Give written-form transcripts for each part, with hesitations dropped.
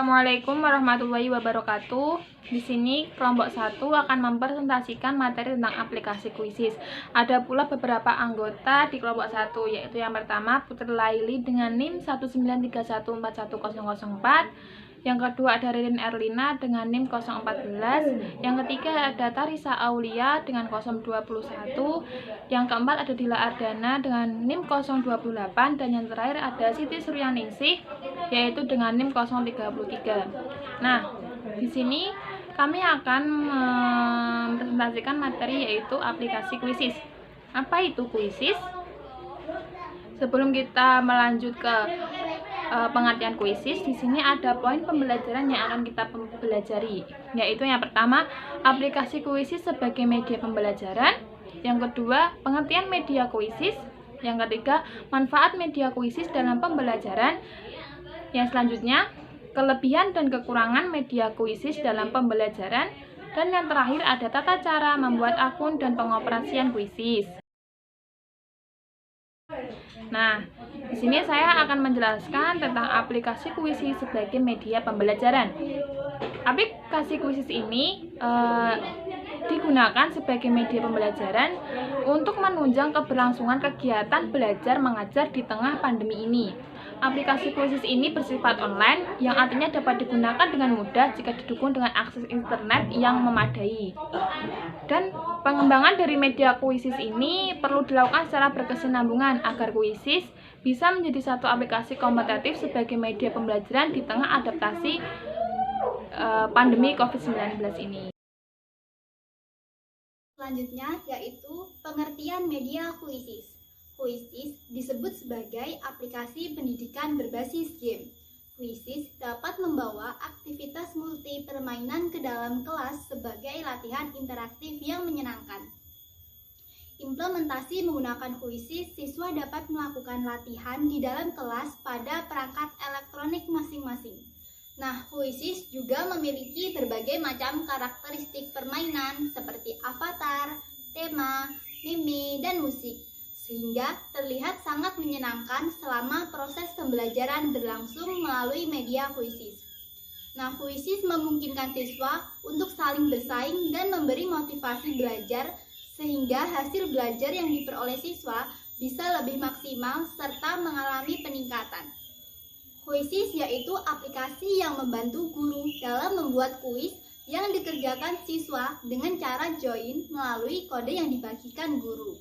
Assalamualaikum warahmatullahi wabarakatuh. Di sini kelompok 1 akan mempresentasikan materi tentang aplikasi Quizizz. Ada pula beberapa anggota di kelompok 1, yaitu yang pertama Putri Laili dengan NIM 193141004. Yang kedua ada Ririn Erlina dengan NIM 014. Yang ketiga ada Tarisa Aulia dengan 021. Yang keempat ada Dila Ardana dengan NIM 028. Dan yang terakhir ada Siti Suryaningsih yaitu dengan NIM 033. Nah, di sini kami akan mempresentasikan materi yaitu aplikasi Quizizz. Apa itu Quizizz? Sebelum kita melanjut ke pengertian Quizizz, di sini ada poin pembelajaran yang akan kita pelajari, yaitu yang pertama, aplikasi Quizizz sebagai media pembelajaran. Yang kedua, pengertian media Quizizz. Yang ketiga, manfaat media Quizizz dalam pembelajaran. Yang selanjutnya, kelebihan dan kekurangan media Quizizz dalam pembelajaran. Dan yang terakhir ada tata cara membuat akun dan pengoperasian Quizizz. Nah, di sini saya akan menjelaskan tentang aplikasi Quizizz sebagai media pembelajaran. Aplikasi Quizizz ini digunakan sebagai media pembelajaran untuk menunjang keberlangsungan kegiatan belajar mengajar di tengah pandemi ini. Aplikasi Quizizz ini bersifat online, yang artinya dapat digunakan dengan mudah jika didukung dengan akses internet yang memadai. Dan pengembangan dari media Quizizz ini perlu dilakukan secara berkesinambungan agar Quizizz bisa menjadi satu aplikasi kompetitif sebagai media pembelajaran di tengah adaptasi pandemi COVID-19 ini. Selanjutnya yaitu pengertian media Quizizz. Quizizz disebut sebagai aplikasi pendidikan berbasis game. Quizizz dapat membawa aktivitas multi permainan ke dalam kelas sebagai latihan interaktif yang menyenangkan. Implementasi menggunakan Quizizz, siswa dapat melakukan latihan di dalam kelas pada perangkat elektronik masing-masing. Nah, Quizizz juga memiliki berbagai macam karakteristik permainan seperti avatar, tema, meme, dan musik, sehingga terlihat sangat menyenangkan selama proses pembelajaran berlangsung melalui media Quizizz. Nah, Quizizz memungkinkan siswa untuk saling bersaing dan memberi motivasi belajar sehingga hasil belajar yang diperoleh siswa bisa lebih maksimal serta mengalami peningkatan. Quizizz yaitu aplikasi yang membantu guru dalam membuat kuis yang dikerjakan siswa dengan cara join melalui kode yang dibagikan guru.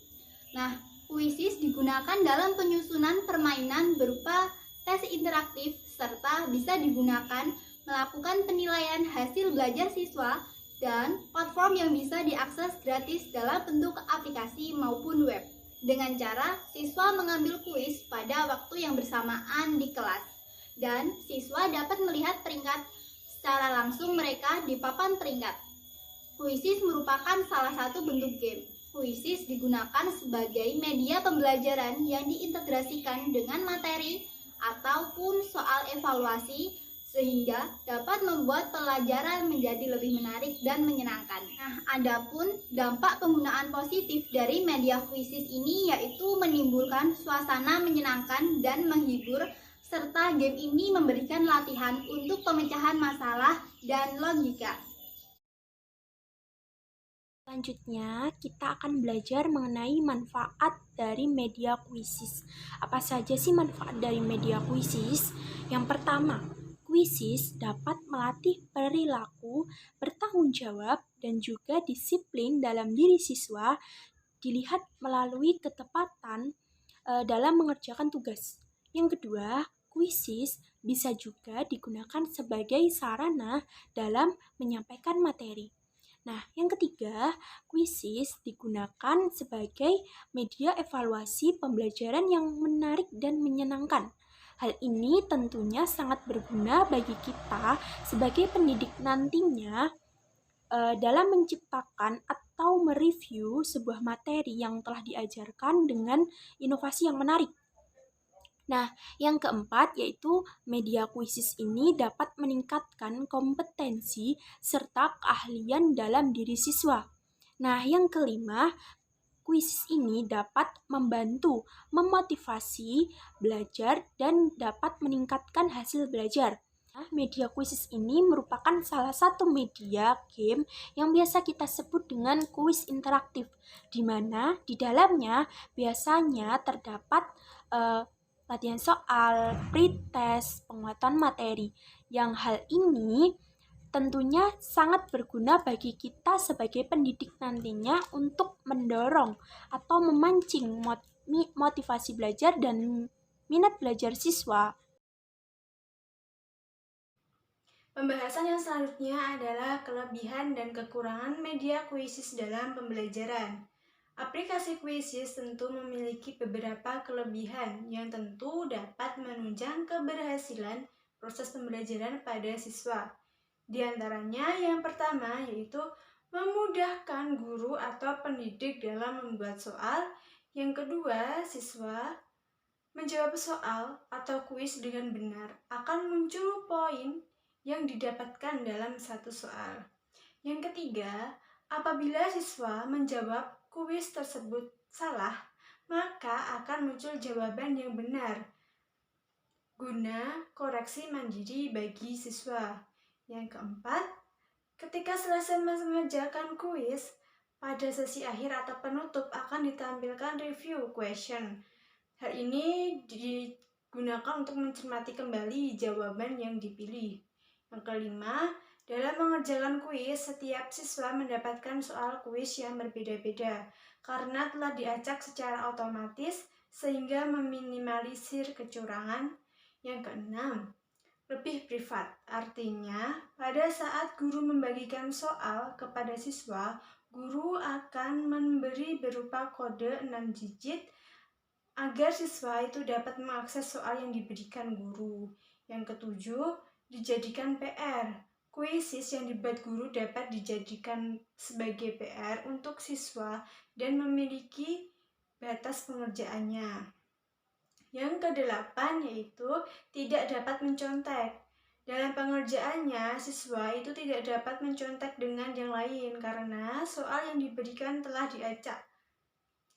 Nah, Quizizz digunakan dalam penyusunan permainan berupa tes interaktif serta bisa digunakan melakukan penilaian hasil belajar siswa dan platform yang bisa diakses gratis dalam bentuk aplikasi maupun web. Dengan cara siswa mengambil kuis pada waktu yang bersamaan di kelas dan siswa dapat melihat peringkat secara langsung mereka di papan peringkat. Quizizz merupakan salah satu bentuk game. Quizizz digunakan sebagai media pembelajaran yang diintegrasikan dengan materi ataupun soal evaluasi sehingga dapat membuat pelajaran menjadi lebih menarik dan menyenangkan. Nah, adapun dampak penggunaan positif dari media Quizizz ini yaitu menimbulkan suasana menyenangkan dan menghibur, serta game ini memberikan latihan untuk pemecahan masalah dan logika. Selanjutnya, kita akan belajar mengenai manfaat dari media Quizizz. Apa saja sih manfaat dari media Quizizz? Yang pertama, Quizizz dapat melatih perilaku, bertanggung jawab, dan juga disiplin dalam diri siswa dilihat melalui ketepatan dalam mengerjakan tugas. Yang kedua, Quizizz bisa juga digunakan sebagai sarana dalam menyampaikan materi. Nah, yang ketiga, Quizizz digunakan sebagai media evaluasi pembelajaran yang menarik dan menyenangkan. Hal ini tentunya sangat berguna bagi kita sebagai pendidik nantinya dalam menciptakan atau mereview sebuah materi yang telah diajarkan dengan inovasi yang menarik. Nah, yang keempat yaitu media Quizizz ini dapat meningkatkan kompetensi serta keahlian dalam diri siswa. Nah, yang kelima, Quizizz ini dapat membantu memotivasi belajar dan dapat meningkatkan hasil belajar. Media kuisis ini merupakan salah satu media game yang biasa kita sebut dengan kuis interaktif, di mana di dalamnya biasanya terdapat latihan soal, pretest, penguatan materi. Yang hal ini tentunya sangat berguna bagi kita sebagai pendidik nantinya untuk mendorong atau memancing motivasi belajar dan minat belajar siswa. Pembahasan yang selanjutnya adalah kelebihan dan kekurangan media kuisis dalam pembelajaran. Aplikasi kuisis tentu memiliki beberapa kelebihan yang tentu dapat menunjang keberhasilan proses pembelajaran pada siswa. Di antaranya yang pertama yaitu memudahkan guru atau pendidik dalam membuat soal. Yang kedua, siswa menjawab soal atau kuis dengan benar akan muncul poin yang didapatkan dalam satu soal. Yang ketiga, apabila siswa menjawab kuis tersebut salah, maka akan muncul jawaban yang benar guna koreksi mandiri bagi siswa. Yang keempat, ketika selesai mengerjakan kuis, pada sesi akhir atau penutup akan ditampilkan review question. Hal ini digunakan untuk mencermati kembali jawaban yang dipilih. Yang kelima, dalam mengerjakan kuis, setiap siswa mendapatkan soal kuis yang berbeda-beda karena telah diacak secara otomatis sehingga meminimalisir kecurangan. Yang keenam, lebih privat. Artinya, pada saat guru membagikan soal kepada siswa, guru akan memberi berupa kode 6 digit agar siswa itu dapat mengakses soal yang diberikan guru. Yang ketujuh, dijadikan PR. Kuisis yang dibuat guru dapat dijadikan sebagai PR untuk siswa dan memiliki batas pengerjaannya. Yang kedelapan yaitu tidak dapat mencontek. Dalam pengerjaannya, siswa itu tidak dapat mencontek dengan yang lain karena soal yang diberikan telah diacak.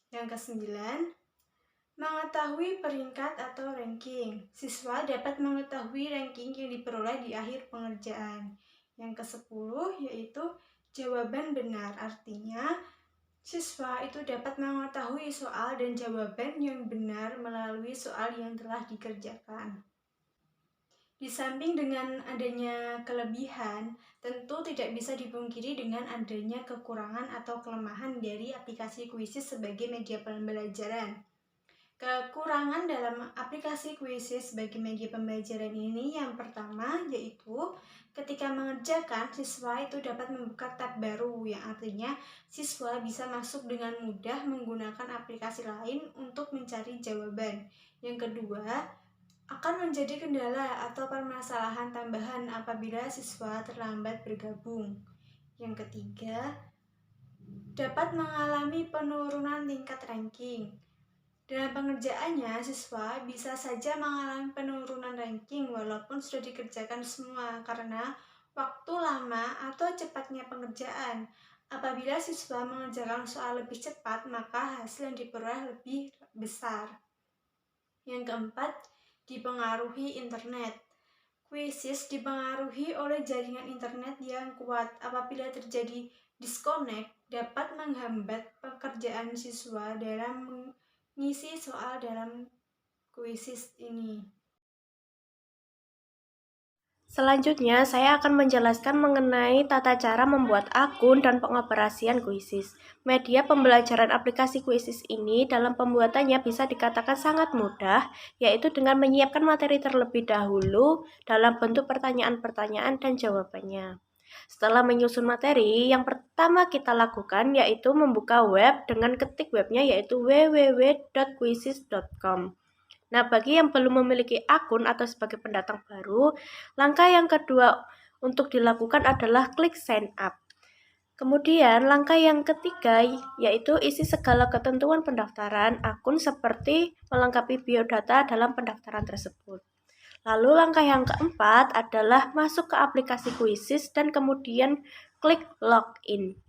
Yang kesembilan, mengetahui peringkat atau ranking. Siswa dapat mengetahui ranking yang diperoleh di akhir pengerjaan. Yang ke-10 yaitu jawaban benar. Artinya, siswa itu dapat mengetahui soal dan jawaban yang benar melalui soal yang telah dikerjakan. Di samping dengan adanya kelebihan, tentu tidak bisa dipungkiri dengan adanya kekurangan atau kelemahan dari aplikasi kuisis sebagai media pembelajaran. Kekurangan dalam aplikasi kuisis sebagai media pembelajaran ini yang pertama yaitu ketika mengerjakan, siswa itu dapat membuka tab baru yang artinya siswa bisa masuk dengan mudah menggunakan aplikasi lain untuk mencari jawaban. Yang kedua, akan menjadi kendala atau permasalahan tambahan apabila siswa terlambat bergabung. Yang ketiga, dapat mengalami penurunan tingkat ranking. Dalam pengerjaannya, siswa bisa saja mengalami penurunan ranking walaupun sudah dikerjakan semua karena waktu lama atau cepatnya pengerjaan. Apabila siswa mengerjakan soal lebih cepat, maka hasil yang diperoleh lebih besar. Yang keempat, dipengaruhi internet. Kuisis dipengaruhi oleh jaringan internet yang kuat. Apabila terjadi disconnect, dapat menghambat pekerjaan siswa dalam mengisi soal dalam kuisis ini. Selanjutnya, saya akan menjelaskan mengenai tata cara membuat akun dan pengoperasian kuisis. Media pembelajaran aplikasi kuisis ini dalam pembuatannya bisa dikatakan sangat mudah, yaitu dengan menyiapkan materi terlebih dahulu dalam bentuk pertanyaan-pertanyaan dan jawabannya. Setelah menyusun materi, yang pertama kita lakukan yaitu membuka web dengan ketik webnya yaitu www.quizzes.com. Nah, bagi yang belum memiliki akun atau sebagai pendatang baru, langkah yang kedua untuk dilakukan adalah klik sign up. Kemudian, langkah yang ketiga yaitu isi segala ketentuan pendaftaran akun seperti melengkapi biodata dalam pendaftaran tersebut. Lalu langkah yang keempat adalah masuk ke aplikasi Quizzes dan kemudian klik login.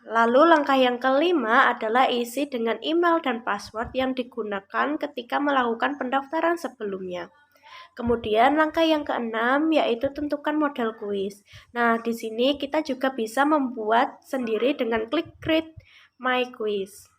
Lalu langkah yang kelima adalah isi dengan email dan password yang digunakan ketika melakukan pendaftaran sebelumnya. Kemudian langkah yang keenam yaitu tentukan model kuis. Nah, di sini kita juga bisa membuat sendiri dengan klik Create My Quiz.